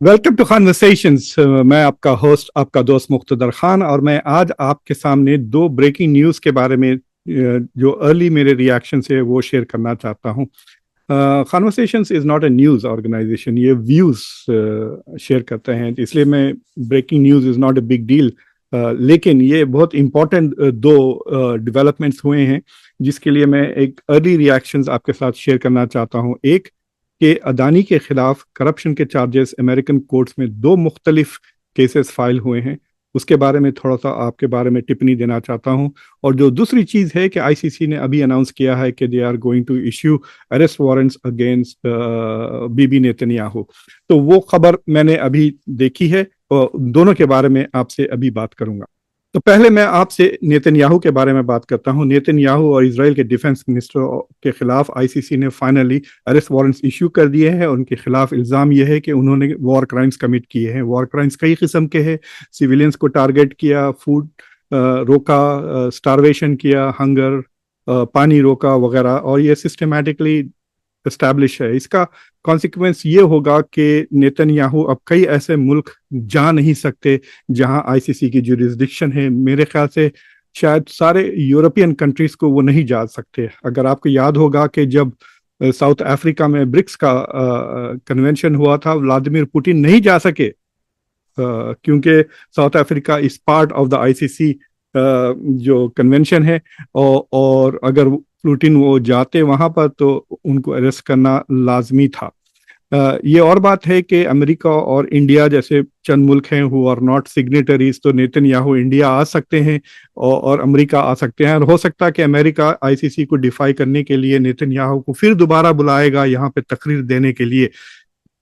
Welcome to conversations. मैं आपका host, आपका दोस्त मुख्तदर खान, और मैं आज आपके सामने दो ब्रेकिंग न्यूज़ के बारे में जो अर्ली मेरे रिएक्शन से वो शेयर करना चाहता हूँ। Conversations is not a news organisation, ये व्यूज़ शेयर करते हैं, इसलिए मैं breaking news is not a big deal. लेकिन ये बहुत इम्पोर्टेंट दो डेवलपमेंट्स हुए हैं जिसके लिए मैं एक अर्ली रिएक्शंस आपके साथ शेयर करना चाहता हूँ। एक कि अदानी के खिलाफ करप्शन के चार्जेस अमेरिकन कोर्ट्स में दो मुख्तलिफ केसेस फाइल हुए हैं, उसके बारे में थोड़ा सा आपके बारे में टिप्पणी देना चाहता हूं। और जो दूसरी चीज़ है कि आईसीसी ने अभी अनाउंस किया है कि they are going to issue arrest warrants against Bibi Netanyahu. तो वो खबर मैंने अभी देखी है और दोनों के बारे में आपसे अभी बात करूंगा। तो पहले मैं आपसे नेतन्याहू के बारे में बात करता हूं। नेतन्याहू और इजराइल के डिफेंस मिनिस्टर के खिलाफ आईसीसी ने फाइनली अरेस्ट वारंट्स इश्यू कर दिए हैं। उनके खिलाफ इल्ज़ाम यह है कि उन्होंने वॉर क्राइम्स कमिट किए हैं। वॉर क्राइम्स कई किस्म के हैं, सिविलियंस को टारगेट किया, फूड रोका, स्टारवेशन किया, हंगर, पानी रोका वगैरह, और ये सिस्टमैटिकली एस्टैब्लिश है। इसका कॉन्सिक्वेंस ये होगा कि नेतन्याहू अब कई ऐसे मुल्क जा नहीं सकते जहां आईसीसी की जुरिस्डिक्शन है। मेरे ख्याल से शायद सारे यूरोपियन कंट्रीज को वो नहीं जा सकते। अगर आपको याद होगा कि जब साउथ अफ्रीका में ब्रिक्स का कन्वेंशन हुआ था, व्लादिमीर पुतिन नहीं जा सके क्योंकि south Africa is part of the ICC जो कन्वेंशन है, और अगर पुतिन वो जाते वहां पर तो उनको अरेस्ट करना लाजमी था। ये और बात है कि अमेरिका और इंडिया जैसे चंद मुल्क हैं हु आर नॉट सिग्नेटरीज, तो नेतन्याहू इंडिया आ सकते हैं और अमेरिका आ सकते हैं, और हो सकता है कि अमेरिका आईसीसी को डिफाई करने के लिए नेतन्याहू को फिर दोबारा बुलाएगा यहाँ पे तकरीर देने के लिए,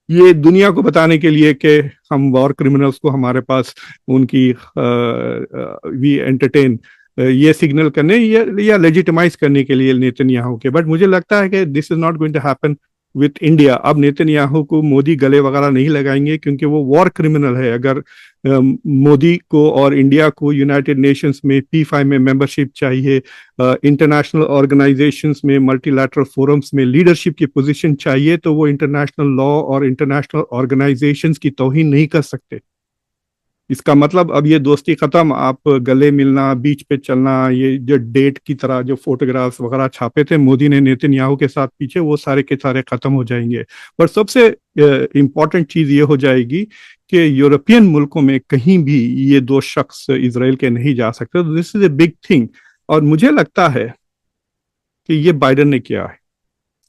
ये दुनिया को बताने के लिए कि हम वॉर क्रिमिनल्स को हमारे पास उनकी वी एंटरटेन, ये सिग्नल करने या लेजिटिमाइज करने के लिए नेतन्याहू के। बट मुझे लगता है कि this is not going to happen with India. अब नेतन्याहू को मोदी गले वगैरह नहीं लगाएंगे क्योंकि वो वॉर क्रिमिनल है। अगर मोदी को और इंडिया को यूनाइटेड नेशंस में P5 में मेंबरशिप चाहिए, इंटरनेशनल ऑर्गेनाइजेशंस में, मल्टीलैटरल फोरम्स में लीडरशिप की पोजीशन चाहिए, तो वो इंटरनेशनल लॉ और इंटरनेशनल ऑर्गेनाइजेशंस की तौहीन नहीं कर सकते। इसका मतलब अब ये दोस्ती खत्म, आप गले मिलना, बीच पे चलना, ये जो डेट की तरह जो फोटोग्राफ्स वगैरह छापे थे मोदी ने नेतन्याहू के साथ पीछे, वो सारे के सारे खत्म हो जाएंगे। पर सबसे इम्पोर्टेंट चीज ये हो जाएगी कि यूरोपियन मुल्कों में कहीं भी ये दो शख्स इजराइल के नहीं जा सकते। This is a big thing. और मुझे लगता है कि ये बाइडेन ने किया है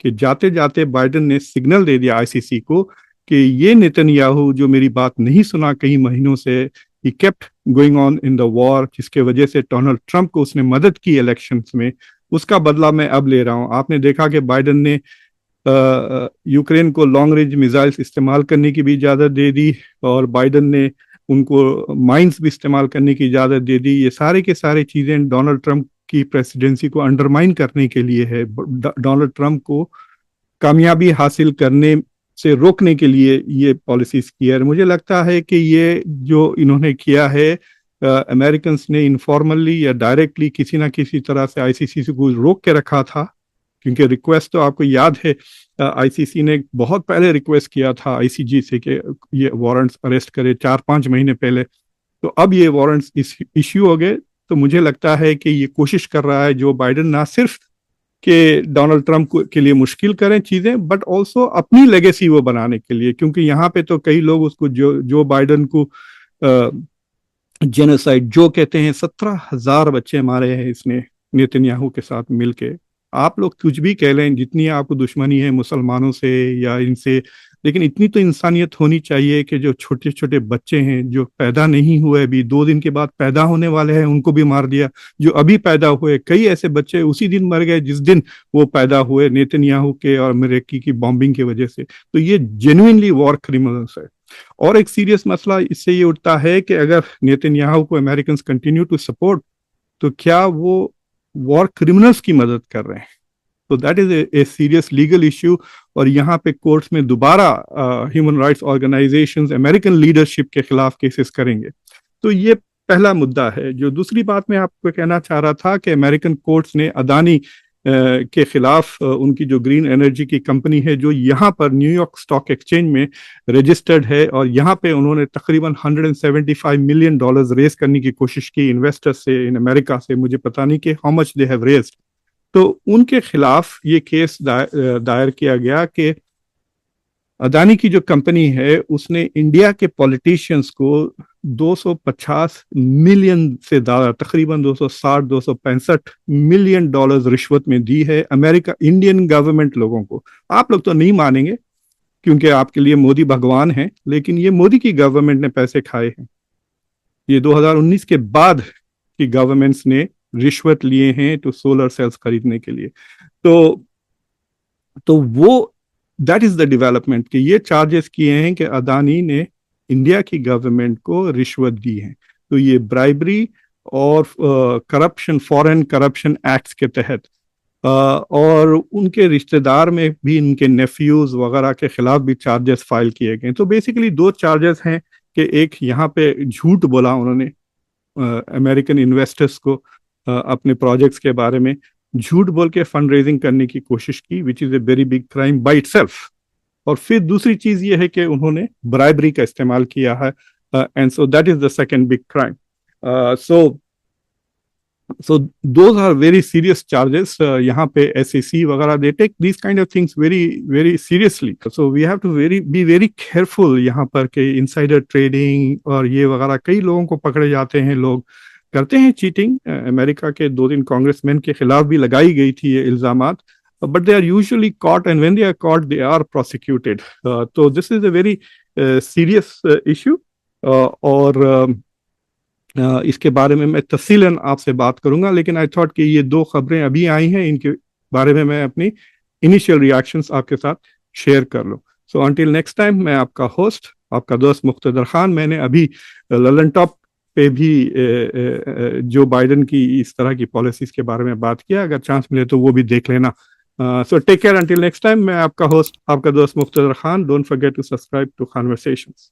कि जाते जाते बाइडेन ने सिग्नल दे दिया आईसीसी को कि ये नेतन्याहू जो मेरी बात नहीं सुना कई महीनों से, he kept going on in the war, जिसके वजह से डोनाल्ड ट्रंप को उसने मदद की इलेक्शंस में, उसका बदला मैं अब ले रहा हूं। आपने देखा कि बाइडेन ने यूक्रेन को लॉन्ग रेंज मिसाइल्स इस्तेमाल करने की भी इजाज़त दे दी, और बाइडेन ने उनको माइंस भी इस्तेमाल करने की इजाज़त दे दी। ये सारे के सारे चीज़ें डोनाल्ड ट्रंप की प्रेसिडेंसी को अंडरमाइन करने के लिए है, डोनाल्ड ट्रंप को कामयाबी हासिल करने से रोकने के लिए ये पॉलिसीज की है। मुझे लगता है कि ये जो इन्होंने किया है, अमेरिकन ने इनफॉर्मली या डायरेक्टली किसी ना किसी तरह से आईसीसी को रोक के रखा था, क्योंकि रिक्वेस्ट तो आपको याद है आईसीसी ने बहुत पहले रिक्वेस्ट किया था आईसीजी से कि ये वारंट्स अरेस्ट करे 4-5 महीने पहले। तो अब ये वारंट्स इश्यू हो गए। तो मुझे लगता है कि ये कोशिश कर रहा है जो बाइडेन, ना सिर्फ कि डोनाल्ड ट्रंप के लिए मुश्किल करें चीजें, बट ऑल्सो अपनी लेगेसी वो बनाने के लिए, क्योंकि यहाँ पे तो कई लोग उसको जो बाइडेन को जेनोसाइड जो कहते हैं, 17,000 बच्चे मारे हैं इसने नेतन्याहू के साथ मिलके। आप लोग कुछ भी कह लें, जितनी आपको दुश्मनी है मुसलमानों से या इनसे, लेकिन इतनी तो इंसानियत होनी चाहिए कि जो छोटे छोटे बच्चे हैं जो पैदा नहीं हुए, अभी 2 दिन के बाद पैदा होने वाले हैं, उनको भी मार दिया। जो अभी पैदा हुए कई ऐसे बच्चे उसी दिन मर गए जिस दिन वो पैदा हुए, नेतन्याहू के और अमेरिकी की बॉम्बिंग की वजह से। तो ये जेन्युइनली वॉर क्रिमिनल्स है। और एक सीरियस मसला इससे ये उठता है कि अगर नेतन्याहू को अमेरिकन कंटिन्यू टू सपोर्ट, तो क्या वो वॉर क्रिमिनल्स की मदद कर रहे हैं? तो that is a serious legal issue. और यहाँ पे कोर्ट्स में दोबारा human rights organisations American leadership के खिलाफ केसेस करेंगे। तो ये पहला मुद्दा है। जो दूसरी बात मैं आपको कहना चाह रहा था कि अमेरिकन कोर्ट्स ने अदानी کے خلاف ان کی جو گرین انرجی کی کمپنی ہے جو یہاں پر نیو یارک اسٹاک ایکسچینج میں رجسٹرڈ ہے، اور یہاں پہ انہوں نے تقریباً $175 ملین ریز کرنے کی کوشش کی انویسٹر سے ان امریکہ سے، مجھے پتہ نہیں کہ how much they have raised. تو ان کے خلاف یہ کیس دائر کیا گیا کہ اڈانی کی جو کمپنی ہے اس نے انڈیا کے پولیٹیشینز کو 250 ملین سے زیادہ، تقریباً 265 ملین ڈالرز رشوت میں دی ہے امریکہ انڈین گورنمنٹ لوگوں کو. آپ لوگ تو نہیں مانیں گے کیونکہ آپ کے لیے مودی بھگوان ہیں، لیکن یہ مودی کی گورنمنٹ نے پیسے کھائے ہیں. یہ 2019 کے بعد کی گورنمنٹس نے رشوت لیے ہیں تو سولر سیلز خریدنے کے لیے. تو وہ دیٹ از دا ڈیولپمنٹ کہ یہ چارجز کیے ہیں کہ اڈانی نے انڈیا کی گورنمنٹ کو رشوت دی ہے. تو یہ برائبری اور کرپشن، فورن کرپشن ایکٹس کے تحت، اور ان کے رشتہ دار میں بھی ان کے نیفیوز وغیرہ کے خلاف بھی چارجز فائل کیے گئے. تو بیسیکلی دو چارجز ہیں کہ ایک یہاں پہ جھوٹ بولا انہوں نے امریکن انویسٹرز کو اپنے پروجیکٹس کے بارے میں، جھوٹ بول کے فنڈ ریزنگ کرنے کی کوشش کی which is a very big crime by itself. اور پھر دوسری چیز یہ ہے کہ انہوں نے برائبری کا استعمال کیا ہے، and so that is the second big crime. So those are very serious charges. یہاں پہ SEC وغیرہ they take these kind of things very very seriously. So we have to be very careful یہاں پر کہ insider trading اور یہ وغیرہ کئی لوگوں کو پکڑے جاتے ہیں، لوگ کرتے ہیں چیٹنگ. امریکہ کے 2 کانگریس مین کے خلاف بھی لگائی گئی تھی یہ الزامات، but they are usually caught, and when they are caught they are prosecuted. So this is a very serious issue. اور اس کے بارے میں تفصیلاً آپ سے بات کروں گا، لیکن آئی تھاٹ کہ یہ 2 خبریں ابھی آئی ہیں، ان کے بارے میں اپنی انیشیل ریاکشنز آپ کے ساتھ شیئر کر لوں. سو انٹل نیکسٹ ٹائم، میں آپ کا ہوسٹ، آپ کا دوست مقتدر خان. میں نے ابھی للن ٹاپ پہ بھی جو بائیڈن کی اس طرح کی پالیسیز کے بارے میں بات کیا، اگر چانس ملے تو وہ بھی دیکھ لینا. So take care until next time. میں آپ کا ہوسٹ، آپ کا دوست Muqtadir Khan. Don't forget to subscribe to conversations.